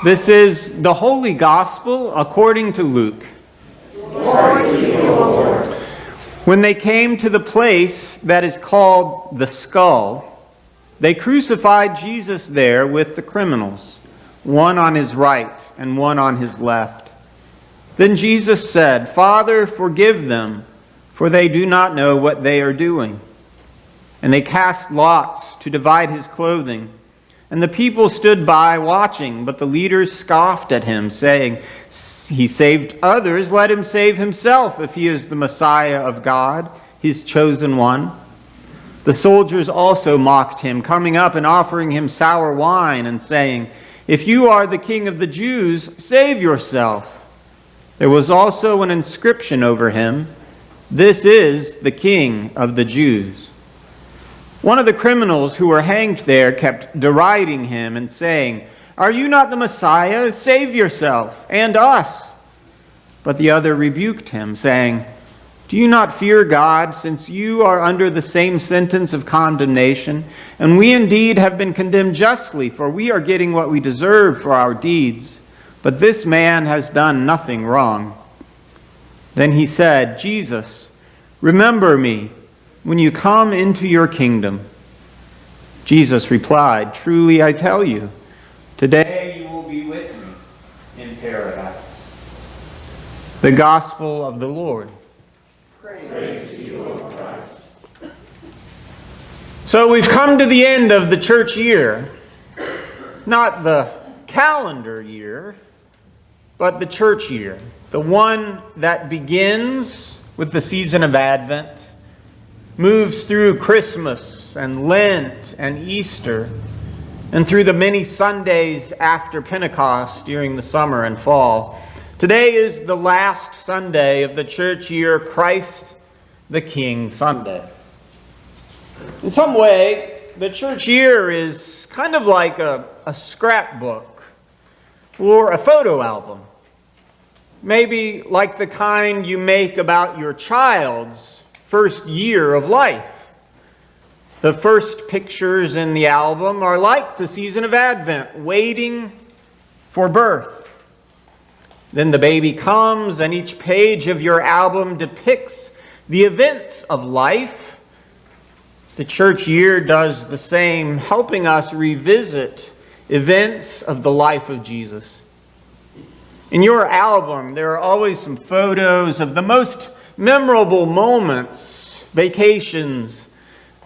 This is the Holy Gospel according to Luke. Glory to you, Lord. When they came to the place that is called the Skull, they crucified Jesus there with the criminals, one on his right and one on his left. Then Jesus said, "Father, forgive them, for they do not know what they are doing." And they cast lots to divide his clothing. And the people stood by watching, but the leaders scoffed at him, saying, "He saved others, let him save himself, if he is the Messiah of God, his chosen one." The soldiers also mocked him, coming up and offering him sour wine, and saying, "If you are the king of the Jews, save yourself." There was also an inscription over him, "This is the King of the Jews." One of the criminals who were hanged there kept deriding him and saying, "Are you not the Messiah? Save yourself and us." But the other rebuked him, saying, "Do you not fear God, since you are under the same sentence of condemnation? And we indeed have been condemned justly, for we are getting what we deserve for our deeds. But this man has done nothing wrong." Then he said, "Jesus, remember me when you come into your kingdom." Jesus replied, "Truly I tell you, today you will be with me in paradise." The Gospel of the Lord. Praise to you, O Christ. So we've come to the end of the church year. Not the calendar year, but the church year. The one that begins with the season of Advent, moves through Christmas and Lent and Easter, and through the many Sundays after Pentecost during the summer and fall. Today is the last Sunday of the church year, Christ the King Sunday. In some way, the church year is kind of like a scrapbook or a photo album. Maybe like the kind you make about your child's first year of life. The first pictures in the album are like the season of Advent, waiting for birth. Then the baby comes, and each page of your album depicts the events of life. The church year does the same, helping us revisit events of the life of Jesus. In your album, there are always some photos of the most memorable moments, vacations,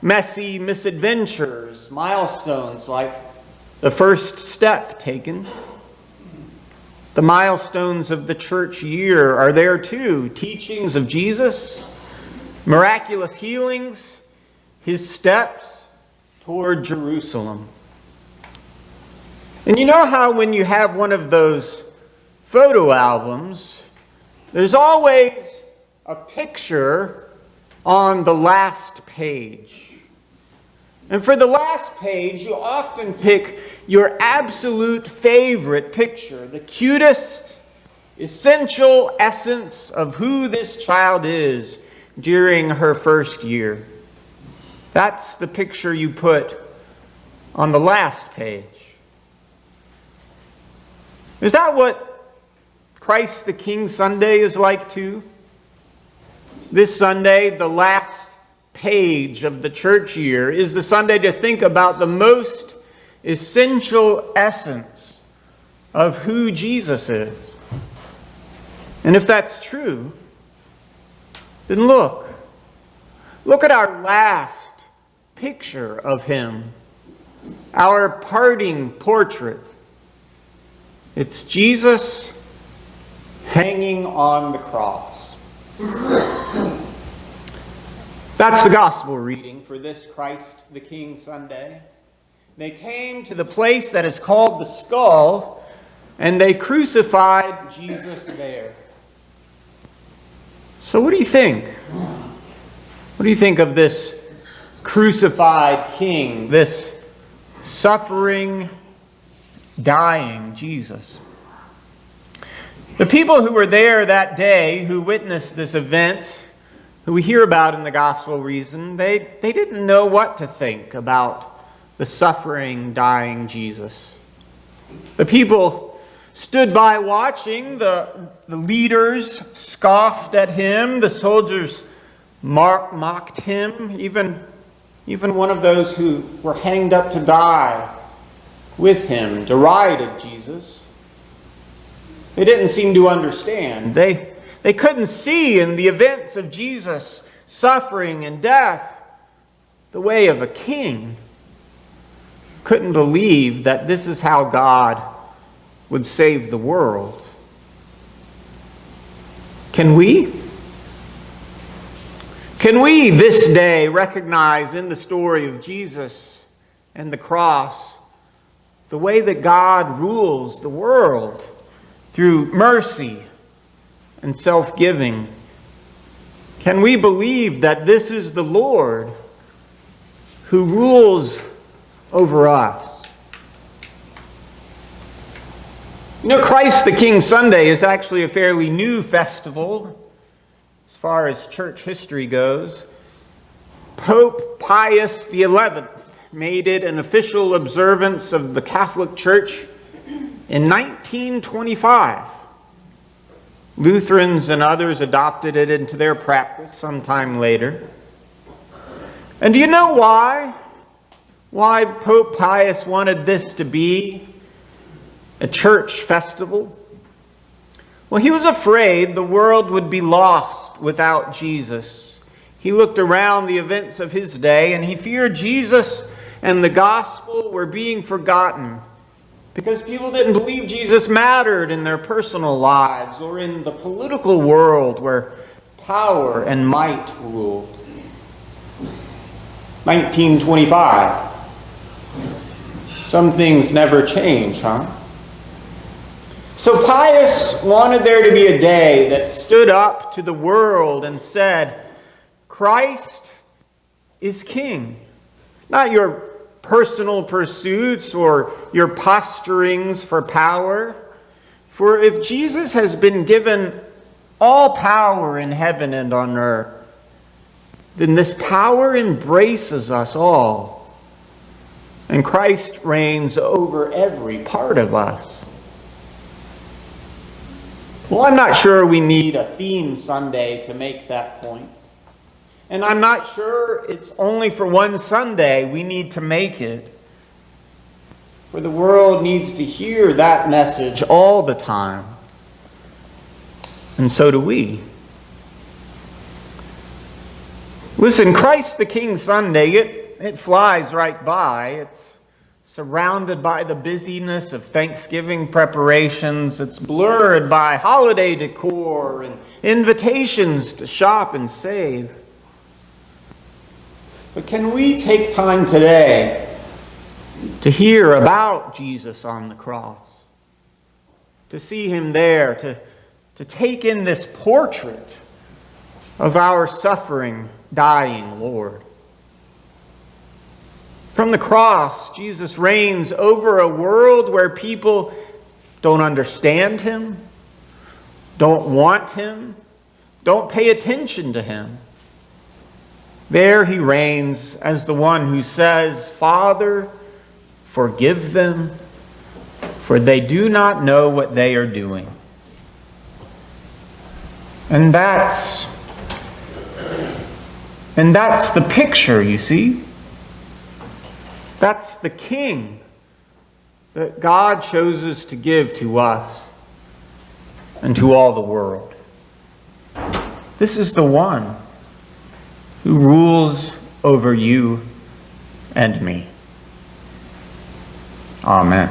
messy misadventures, milestones like the first step taken. The milestones of the church year are there too. Teachings of Jesus, miraculous healings, his steps toward Jerusalem. And you know how when you have one of those photo albums, there's always a picture on the last page. And for the last page, you often pick your absolute favorite picture, the cutest, essential essence of who this child is during her first year. That's the picture you put on the last page. Is that what Christ the King Sunday is like too? This Sunday, the last page of the church year, is the Sunday to think about the most essential essence of who Jesus is. And if that's true, then look at our last picture of him, our parting portrait. It's Jesus hanging on the cross. That's the gospel reading for this Christ the King Sunday. They came to the place that is called the Skull, and they crucified Jesus there. So what do you think? What do you think of this crucified King, this suffering, dying Jesus? The people who were there that day, who witnessed this event, who we hear about in the gospel reason, they didn't know what to think about the suffering, dying Jesus. The people stood by watching. The leaders scoffed at him. The soldiers mocked him. Even one of those who were hanged up to die with him derided Jesus. They didn't seem to understand. They couldn't see in the events of Jesus' suffering and death the way of a king. Couldn't believe that this is how God would save the world. Can we? Can we this day recognize in the story of Jesus and the cross the way that God rules the world through mercy and self-giving? Can we believe that this is the Lord who rules over us? You know, Christ the King Sunday is actually a fairly new festival as far as church history goes. Pope Pius XI made it an official observance of the Catholic Church in 1925. Lutherans and others adopted it into their practice sometime later. And do you know why? Why Pope Pius wanted this to be a church festival? Well, he was afraid the world would be lost without Jesus. He looked around the events of his day and he feared Jesus and the gospel were being forgotten because people didn't believe Jesus mattered in their personal lives or in the political world where power and might ruled. 1925. Some things never change, huh? So Pius wanted there to be a day that stood up to the world and said, Christ is King. Not your personal pursuits or your posturings for power. For if Jesus has been given all power in heaven and on earth, then this power embraces us all. And Christ reigns over every part of us. Well, I'm not sure we need a theme Sunday to make that point. And I'm not sure it's only for one Sunday we need to make it. For the world needs to hear that message all the time. And so do we. Listen, Christ the King Sunday, it flies right by. It's surrounded by the busyness of Thanksgiving preparations. It's blurred by holiday decor and invitations to shop and save. But can we take time today to hear about Jesus on the cross? To see him there, to take in this portrait of our suffering, dying Lord. From the cross, Jesus reigns over a world where people don't understand him, don't want him, don't pay attention to him. There he reigns as the one who says, Father, forgive them, for they do not know what they are doing. And that's the picture, you see. That's the King that God chooses to give to us and to all the world. This is the one who rules over you and me. Amen.